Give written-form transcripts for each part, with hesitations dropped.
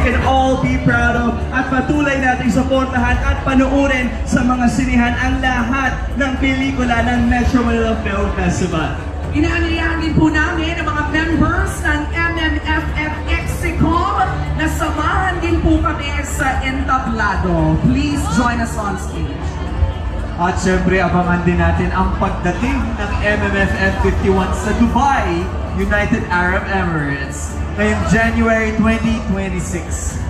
can all be proud of at patuloy nating suportahan at panuorin sa mga sinihan ang lahat ng pelikula ng Metro Manila Film Festival. Inaanyayahan din po namin ang mga members ng MMFF Exicom na samahan din po kami sa Entablado. Please join us on stage. At syempre, abangan din natin ang pagdating ng MMFF 51 sa Dubai, United Arab Emirates, ngayong January 2026.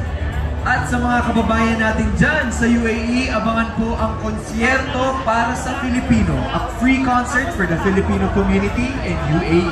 At sa mga kababayan natin dyan sa UAE, abangan po ang konsyerto para sa Filipino, a free concert for the Filipino community in UAE.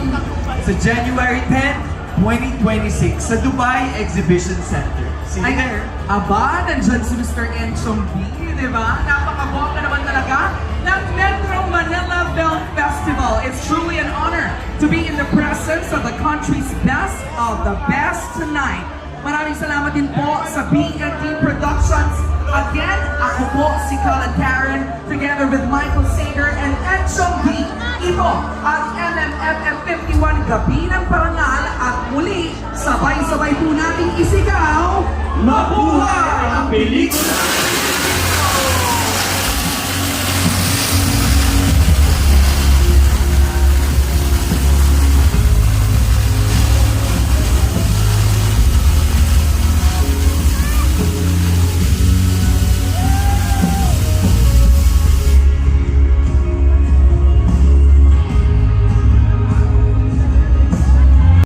Sa January 10, 2026 sa Dubai Exhibition Center. See you there! Aba, nandyan si Mr. Enchong B, di ba? Napakabongga naman talaga ng Metro Manila Film Festival. It's truly an honor to be in the presence of the country's best of the best tonight. Maraming salamat din po sa BNT Productions. Again, ako po si Colin Karen, together with Michael Sager and Enchong B. Ito ang MMFF 51 Gabi ng Parangal at muli, sabay-sabay po nating isigaw, mabuhay ang pelikula!